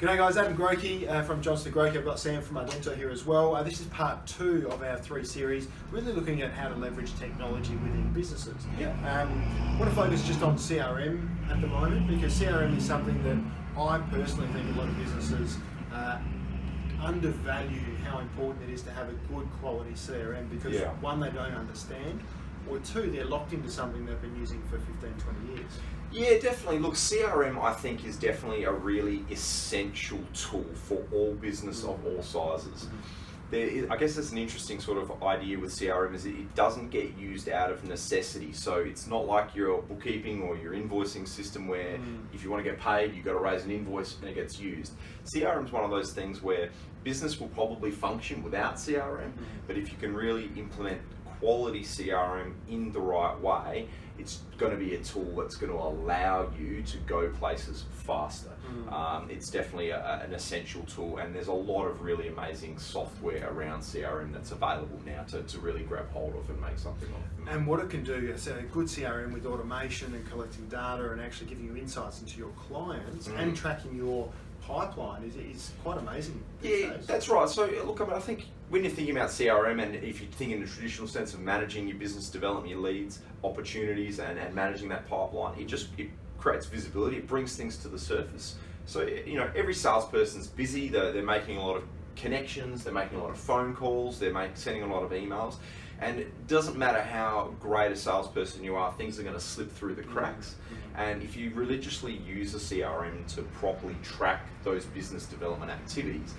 G'day guys, Adam Grocke from Johnston Grocke. I've got Sam from Ardento here as well. This is part 2 of our 3 series, really looking at how to leverage technology within businesses. I want to focus just on CRM at the moment, because CRM is something that I personally think a lot of businesses undervalue how important it is to have a good quality CRM, because one, they don't understand, or two, they're locked into something they've been using for 15, 20 years. Yeah, definitely. Look, CRM I think is definitely a really essential tool for all business of all sizes. I guess that's an interesting sort of idea with CRM, is it doesn't get used out of necessity. So it's not like your bookkeeping or your invoicing system where if you want to get paid, you've got to raise an invoice and it gets used. CRM is one of those things where business will probably function without CRM, but if you can really implement quality CRM in the right way, it's going to be a tool that's going to allow you to go places faster. It's definitely an essential tool, and there's a lot of really amazing software around CRM that's available now to really grab hold of and make something of. And what it can do, so a good CRM with automation and collecting data and actually giving you insights into your clients and tracking your pipeline is quite amazing these days. That's right. So look, I think when you're thinking about CRM, and if you think in the traditional sense of managing your business development, your leads, opportunities, and managing that pipeline, it creates visibility. It brings things to the surface. So every salesperson's busy. They're making a lot of connections. They're making a lot of phone calls. They're sending a lot of emails. And it doesn't matter how great a salesperson you are, things are going to slip through the cracks. And if you religiously use a CRM to properly track those business development activities,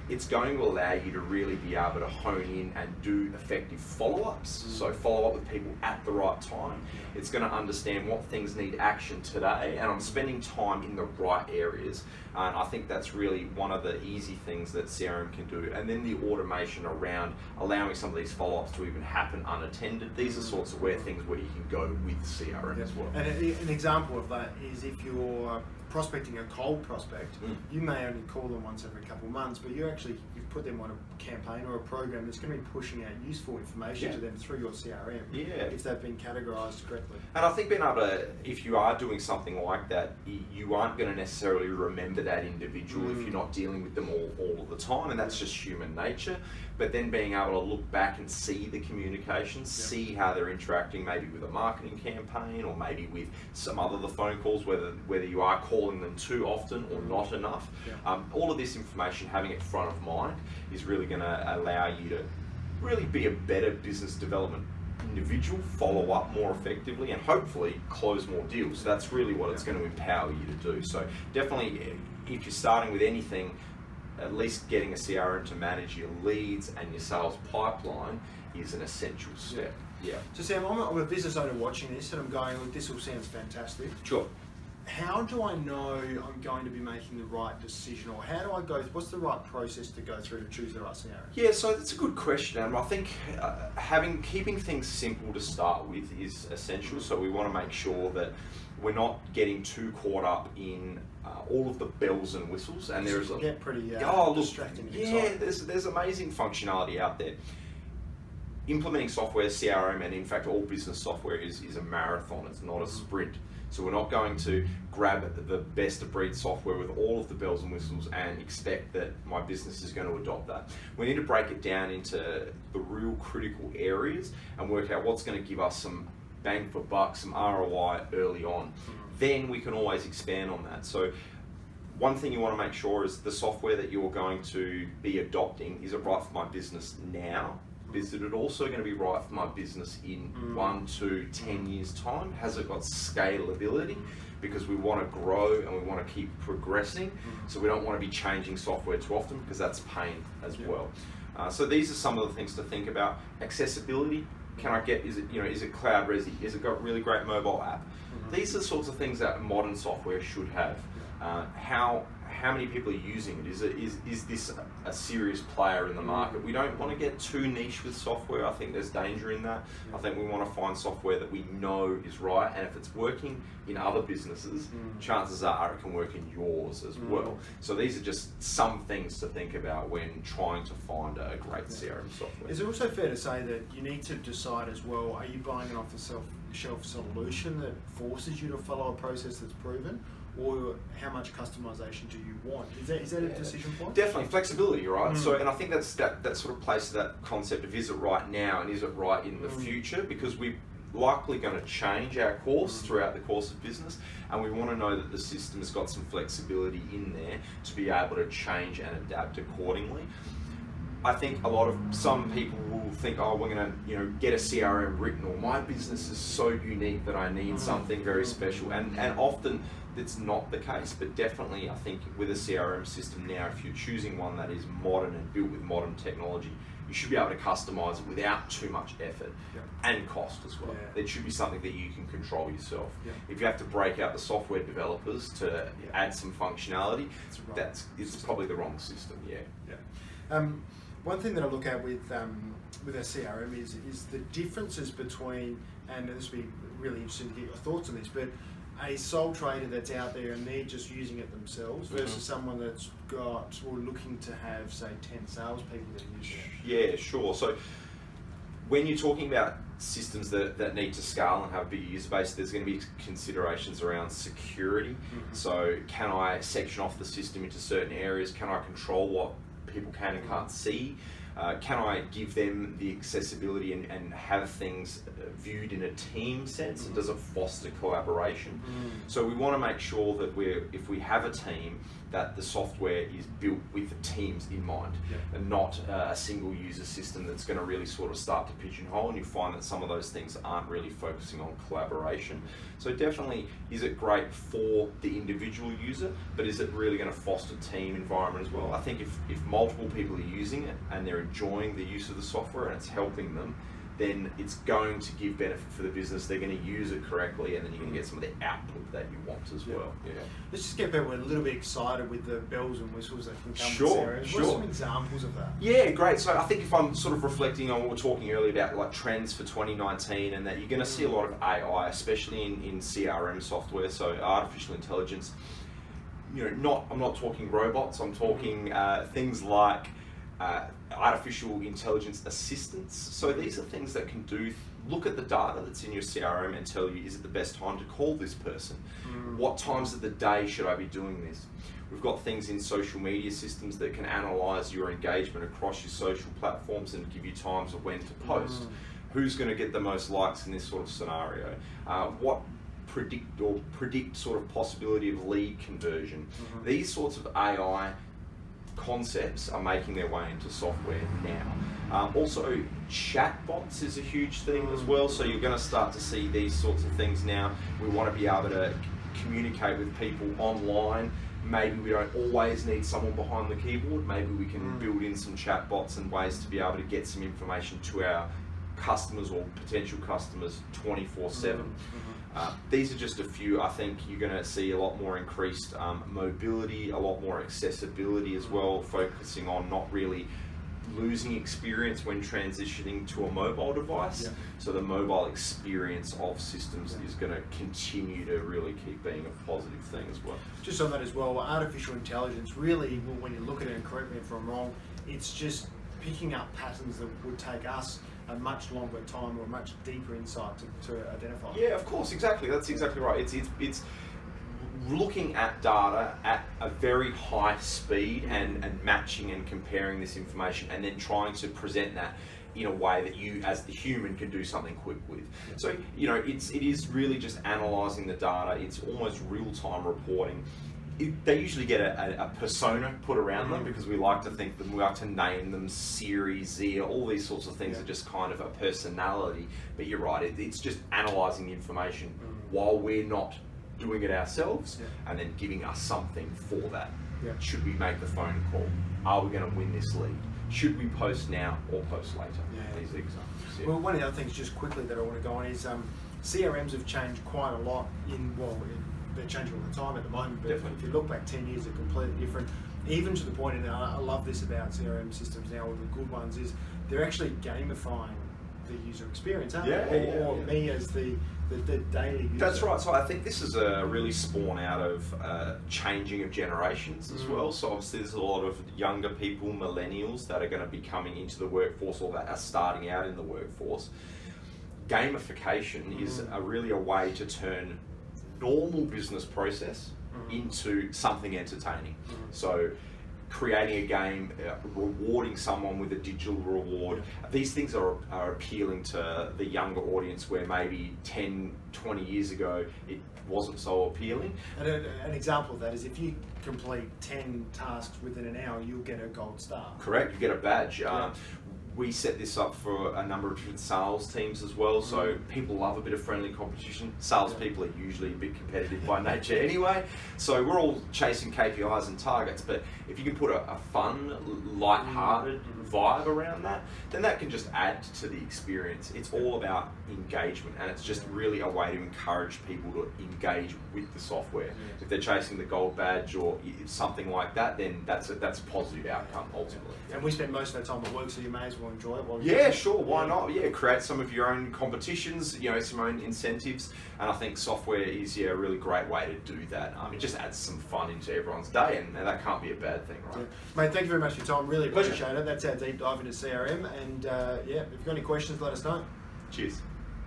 it's going to allow you to really be able to hone in and do effective follow-ups. So follow up with people at the right time. It's going to understand what things need action today, and I'm spending time in the right areas. And I think that's really one of the easy things that CRM can do. And then the automation around allowing some of these follow-ups to even happen unattended. These are sorts of things where you can go with CRM as well. And an example of that is if you're prospecting a cold prospect, you may only call them once every couple of months, but you've put them on a campaign or a program that's going to be pushing out useful information to them through your CRM if they've been categorized correctly. And I think being able to, if you are doing something like that, you aren't going to necessarily remember that individual if you're not dealing with them all of the time, and that's just human nature. But then being able to look back and see the communication, see how they're interacting, maybe with a marketing campaign or maybe with some other the phone calls, whether you are calling them too often or not enough. All of this information, having it front of mind, is really going to allow you to really be a better business development individual, follow up more effectively, and hopefully close more deals. So that's really what it's going to empower you to do. So definitely, if you're starting with anything, at least getting a CRM to manage your leads and your sales pipeline is an essential step. So Sam, I'm a business owner watching this, and I'm going, look, this all sounds fantastic. Sure. How do I know I'm going to be making the right decision, or how do I go? What's the right process to go through to choose the right CRM? Yeah, so that's a good question, and I think keeping things simple to start with is essential. So we want to make sure that we're not getting too caught up in all of the bells and whistles, and there's get pretty distracting. There's amazing functionality out there. Implementing software, CRM, and in fact all business software is a marathon. It's not a sprint. So we're not going to grab the best of breed software with all of the bells and whistles and expect that my business is going to adopt that. We need to break it down into the real critical areas and work out what's going to give us some bang for buck, some ROI early on. Then we can always expand on that. So one thing you want to make sure is the software that you're going to be adopting, is it right for my business now? Is it also going to be right for my business in 1 to 10 years time? Has it got scalability? Because we want to grow and we want to keep progressing, so we don't want to be changing software too often, because that's pain as well. So these are some of the things to think about. Accessibility. Can I get, is it cloud resi? Is it got really great mobile app? These are the sorts of things that modern software should have. How many people are using it? Is this a serious player in the market? We don't want to get too niche with software. I think there's danger in that. I think we want to find software that we know is right, and if it's working in other businesses, chances are it can work in yours as well. So these are just some things to think about when trying to find a great CRM software. Is it also fair to say that you need to decide as well, are you buying an off-the-shelf solution that forces you to follow a process that's proven, or how much customization do you want? Is that a decision point? Definitely flexibility, right? So, and I think that sort of plays to that concept of is it right now and is it right in the future, because we're likely going to change our course throughout the course of business, and we want to know that the system's got some flexibility in there to be able to change and adapt accordingly. I think some people will think, oh, we're going to get a CRM written, or my business is so unique that I need something very special, and often it's not the case. But definitely I think with a CRM system now, if you're choosing one that is modern and built with modern technology, you should be able to customize it without too much effort and cost as well. It should be something that you can control yourself. If you have to break out the software developers to add some functionality, it's probably the wrong system. One thing that I look at with our CRM is the differences between, and this would be really interesting to get your thoughts on this, but a sole trader that's out there and they're just using it themselves versus someone that's got, or looking to have, say, 10 salespeople that are using it. Yeah, sure. So when you're talking about systems that need to scale and have a big user base, there's going to be considerations around security. So can I section off the system into certain areas? Can I control what people can and can't see? Can I give them the accessibility and have things viewed in a team sense? And does it foster collaboration? So we want to make sure that if we have a team, that the software is built with the teams in mind, and not a single user system that's going to really sort of start to pigeonhole, and you find that some of those things aren't really focusing on collaboration. So definitely, is it great for the individual user, but is it really going to foster team environment as well? I think if multiple people are using it and they're enjoying the use of the software and it's helping them, then it's going to give benefit for the business. They're going to use it correctly, and then you're going to get some of the output that you want as well. Let's just get people a little bit excited with the bells and whistles that can come Sure. with CRM. What are some examples of that? Yeah, great. So I think if I'm sort of reflecting on what we're talking earlier about, like trends for 2019, and that you're going to see a lot of AI, especially in CRM software, so artificial intelligence. I'm not talking robots. I'm talking things like artificial intelligence assistants. So these are things that can look at the data that's in your CRM and tell you, is it the best time to call this person? What times of the day should I be doing this? We've got things in social media systems that can analyze your engagement across your social platforms and give you times of when to post. Who's going to get the most likes in this sort of scenario? What predict sort of possibility of lead conversion? These sorts of AI concepts are making their way into software now. Also, chatbots is a huge thing as well, so you're going to start to see these sorts of things now. We want to be able to communicate with people online. Maybe we don't always need someone behind the keyboard. Maybe we can build in some chatbots and ways to be able to get some information to our customers or potential customers 24/7. These are just a few. I think you're going to see a lot more increased mobility, a lot more accessibility as well, focusing on not really losing experience when transitioning to a mobile device. So the mobile experience of systems is going to continue to really keep being a positive thing as well. Just on that as well, artificial intelligence really, when you look at it, and correct me if I'm wrong, it's just picking up patterns that would take us a much longer time or a much deeper insight to identify. Yeah, of course, exactly. That's exactly right. It's looking at data at a very high speed and matching and comparing this information, and then trying to present that in a way that you as the human can do something quick with. So it is really just analysing the data. It's almost real-time reporting. They usually get a persona put around them, because we like to think that we like to name them Siri, Zia, all these sorts of things are just kind of a personality. But you're right, it's just analysing the information while we're not doing it ourselves, and then giving us something for that. Should we make the phone call? Are we going to win this lead? Should we post now or post later? These examples. Well, one of the other things just quickly that I want to go on is CRMs have changed quite a lot they're changing all the time at the moment, but if you look back 10 years, they're completely different. Even to the point, and I love this about CRM systems now, with the good ones, is they're actually gamifying the user experience, aren't they? Or me as the daily user. That's right. So I think this is really spawn out of changing of generations as well. So obviously there's a lot of younger people, millennials, that are going to be coming into the workforce, or that are starting out in the workforce. Gamification is really a way to turn normal business process into something entertaining. So creating a game, rewarding someone with a digital reward. These things are appealing to the younger audience where maybe 10, 20 years ago it wasn't so appealing. And an example of that is if you complete 10 tasks within an hour, you'll get a gold star. Correct, you get a badge. We set this up for a number of different sales teams as well, so people love a bit of friendly competition. Salespeople are usually a bit competitive by nature anyway, so we're all chasing KPIs and targets, but if you can put a fun, light-hearted vibe around that, then that can just add to the experience. It's all about engagement, and it's just really a way to encourage people to engage with the software. If they're chasing the gold badge or something like that, then that's a positive outcome ultimately. And we spend most of our time at work, so you may as well enjoy it while yeah, sure, why not? Yeah, create some of your own competitions, you know, some own incentives, and I think software is a really great way to do that. It just adds some fun into everyone's day, and that can't be a bad thing, right? Mate, thank you very much for your time. Really Pleasure. appreciate it. That's our deep dive into CRM, and if you've got any questions, let us know. Cheers.